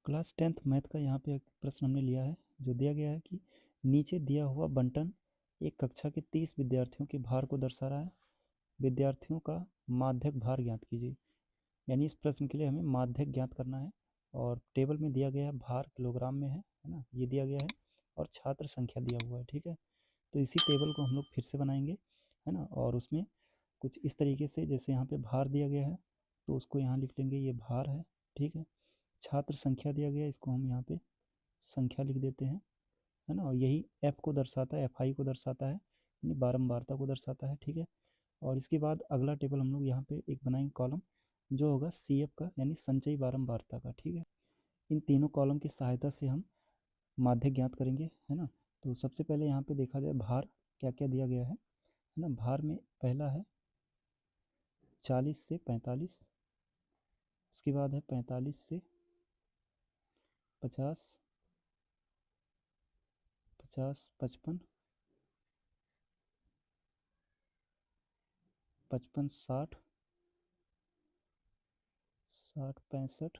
Class 10th math का यहाँ पे एक प्रश्न हमने लिया है जो दिया गया है कि नीचे दिया हुआ बंटन एक कक्षा के 30 विद्यार्थियों के भार को दर्शा रहा है। विद्यार्थियों का माध्यक भार ज्ञात कीजिए। यानी इस प्रश्न के लिए हमें माध्यक ज्ञात करना है और टेबल में दिया गया है भार किलोग्राम में है ना, ये दिया गया है और छात्र संख्या दिया हुआ है। ठीक है, तो इसी टेबल को हम लोग फिर से बनाएंगे, है ना। और उसमें कुछ इस तरीके से, जैसे यहाँ पे भार दिया गया है तो उसको यहाँ लिख लेंगे, ये भार है। ठीक है, छात्र संख्या दिया गया है, इसको हम यहाँ पे संख्या लिख देते हैं, है ना। और यही एफ को दर्शाता है, एफ आई को दर्शाता है, यानी बारंबारता को दर्शाता है। ठीक है, और इसके बाद अगला टेबल हम लोग यहाँ पे एक बनाएंगे कॉलम जो होगा सी एफ का, यानी संचयी बारंबारता का। ठीक है, इन तीनों कॉलम की सहायता से हम माध्यक ज्ञात करेंगे, है ना। तो सबसे पहले यहाँ पे देखा जाए भार क्या क्या दिया गया है ना। भार में पहला है 40 से 45, उसके बाद है 45 से 50, 50, 55, 55, 60, 60, 65,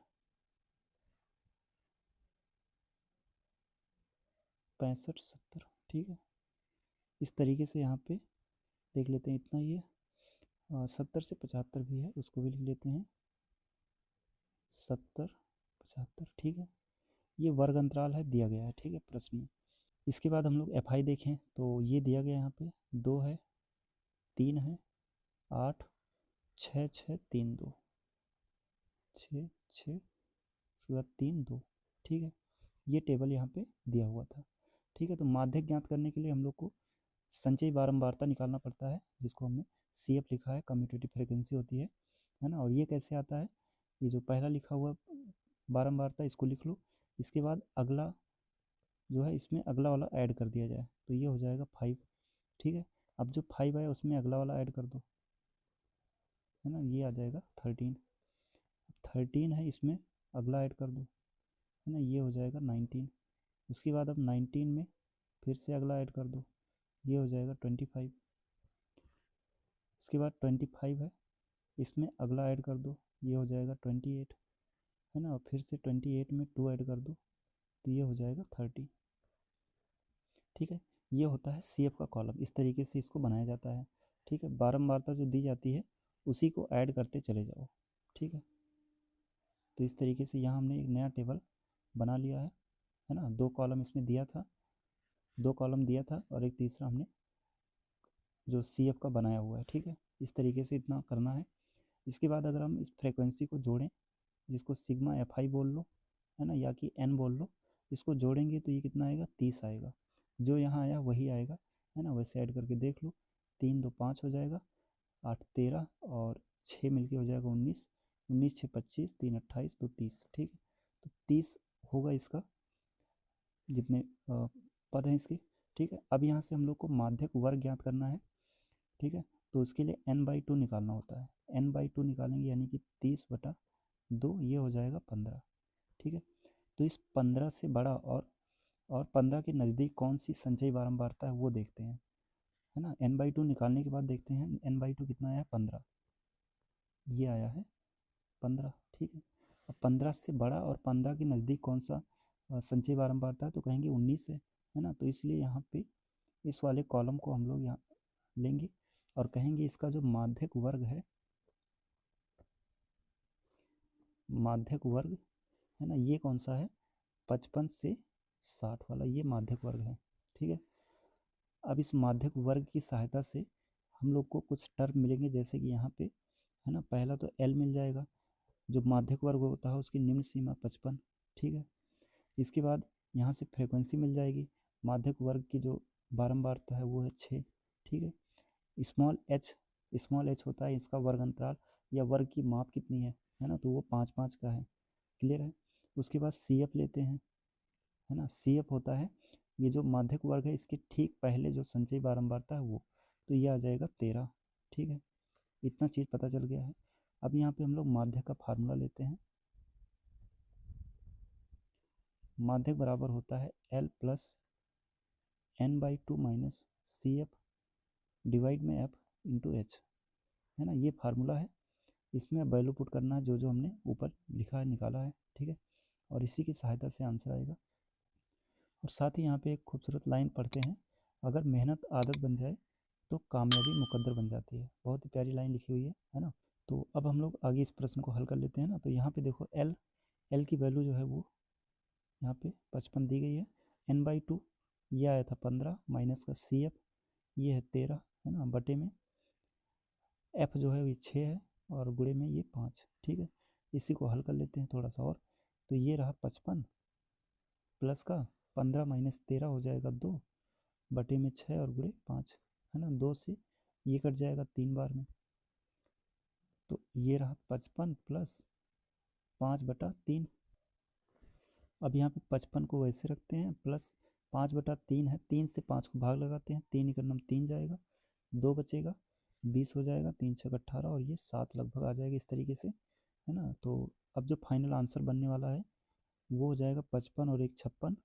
65, 70। ठीक है, इस तरीके से यहाँ पे देख लेते हैं, इतना ही है। 70 से 75 भी है, उसको भी लिख लेते हैं, 70, 75। ठीक है, ये वर्ग अंतराल है, दिया गया है। ठीक है, प्रश्न में। इसके बाद हम लोग एफ आई देखें तो ये दिया गया यहाँ पे 2 है, 3 है, 8, 6, 6, 3, 2, 6, 6, उसके बाद 3, 2। ठीक है, ये टेबल यहाँ पे दिया हुआ था। ठीक है, तो माध्यक ज्ञात करने के लिए हम लोग को संचयी बारंबारता निकालना पड़ता है, जिसको हमने सी एफ लिखा है, कम्यूटेटिव फ्रिक्वेंसी होती है ना। और ये कैसे आता है, ये जो पहला लिखा हुआ बारंबारता इसको लिख लो, इसके बाद अगला जो है इसमें अगला वाला ऐड कर दिया जाए तो ये हो जाएगा 5। ठीक है, अब जो 5 आया उसमें अगला वाला ऐड कर दो, है ना, ये आ जाएगा 13। 13 है, इसमें अगला ऐड कर दो, है ना, ये हो जाएगा 19। उसके बाद अब 19 में फिर से अगला ऐड कर दो, ये हो जाएगा 25। उसके बाद 25 है, इसमें अगला ऐड कर दो, ये हो जाएगा 28, है ना। और फिर से 28 में 2 ऐड कर दो तो ये हो जाएगा 30। ठीक है, ये होता है सी एफ का कॉलम, इस तरीके से इसको बनाया जाता है। ठीक है, बारंबारता जो दी जाती है उसी को ऐड करते चले जाओ। ठीक है, तो इस तरीके से यहाँ हमने एक नया टेबल बना लिया है ना। 2 कॉलम इसमें दिया था, 2 कॉलम दिया था और एक तीसरा हमने जो सी एफ का बनाया हुआ है। ठीक है, इस तरीके से इतना करना है। इसके बाद अगर हम इस फ्रेक्वेंसी को जोड़ें, जिसको सिग्मा एफ आई बोल लो, है ना, या कि एन बोल लो, इसको जोड़ेंगे तो ये कितना आएगा, 30 आएगा। जो यहाँ आया वही आएगा, है ना। वैसे ऐड करके देख लो, 3, 2, 5 हो जाएगा, 8, 13 और 6 मिलके हो जाएगा 19, 19, 6, 25, 3, 28, 2, 30। ठीक है, तो 30 होगा इसका, जितने पद हैं इसके। ठीक है, अब यहाँ से हम लोग को माध्यक वर्ग ज्ञात करना है। ठीक है, तो उसके लिए n/2 निकालना होता है। n/2 निकालेंगे यानी कि 30/2, ये हो जाएगा 15। ठीक है, तो इस 15 से बड़ा और 15 के नज़दीक कौन सी संचयी बारंबारता है वो देखते हैं, है ना। n/2 निकालने के बाद देखते हैं n/2 कितना आया, 15, ये आया है 15। ठीक है, अब 15 से बड़ा और 15 के नज़दीक कौन सा संचयी बारंबारता है, तो कहेंगे 19 है ना। तो इसलिए यहाँ पे इस वाले कॉलम को हम लोग यहाँ लेंगे और कहेंगे इसका जो माध्यक वर्ग है, माध्यक वर्ग, है ना, ये कौन सा है, 55 से 60 वाला, ये माध्यक वर्ग है। ठीक है, अब इस माध्यक वर्ग की सहायता से हम लोग को कुछ टर्म मिलेंगे, जैसे कि यहाँ पे, है ना, पहला तो एल मिल जाएगा, जो माध्यक वर्ग होता है उसकी निम्न सीमा 55। ठीक है, इसके बाद यहाँ से फ्रीक्वेंसी मिल जाएगी, माध्यक वर्ग की जो बारंबारता है वो है 6। ठीक है, स्मॉल एच होता है इसका वर्ग अंतराल या वर्ग की माप कितनी है ना, तो वो 5 का है। क्लियर है, उसके बाद सी एफ लेते हैं, है ना। सी एफ होता है ये जो माध्यक वर्ग है इसके ठीक पहले जो संचयी बारंबारता है वो, तो ये आ जाएगा 13। ठीक है, इतना चीज़ पता चल गया है। अब यहाँ पे हम लोग माध्यक का फार्मूला लेते हैं। माध्यक बराबर होता है l plus n/2 minus c f divide में एफ इंटू एच, है ना, ये फार्मूला है। इसमें वैल्यू पुट करना है जो जो हमने ऊपर लिखा है, निकाला है। ठीक है, और इसी की सहायता से आंसर आएगा। और साथ ही यहाँ पे एक खूबसूरत लाइन पढ़ते हैं, अगर मेहनत आदत बन जाए तो कामयाबी मुकद्दर बन जाती है। बहुत ही प्यारी लाइन लिखी हुई है ना। तो अब हम लोग आगे इस प्रश्न को हल कर लेते हैं ना। तो यहाँ पे देखो एल की वैल्यू जो है वो यहाँ पे 55 दी गई है। n/2 ये आया था 15 माइनस का CF ये है 13 है ना, बटे में F जो है ये 6 है और गुणे में ये 5। ठीक है, इसी को हल कर लेते हैं थोड़ा सा और। तो ये रहा 55 प्लस का 15 माइनस 13 हो जाएगा 2 बटे में 6 और गुणे 5 है ना। 2 से ये कट जाएगा 3 बार में। तो ये रहा 55 प्लस 5/3। अब यहाँ पे 55 को वैसे रखते हैं, प्लस 5/3 है, 3 से 5 को भाग लगाते हैं, 3 एक नम 3 जाएगा, 2 बचेगा, 20 हो जाएगा, 3 6 18 और ये 7 लगभग आ जाएगा इस तरीके से है ना। तो अब जो फाइनल आंसर बनने वाला है वो हो जाएगा 55 और एक 56,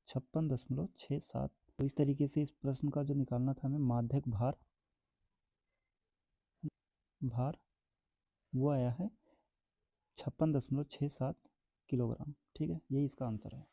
56.67। तो इस तरीके से इस प्रश्न का जो निकालना था हमें माध्यक भार वो आया है 56.67 किलोग्राम। ठीक है, यही इसका आंसर है।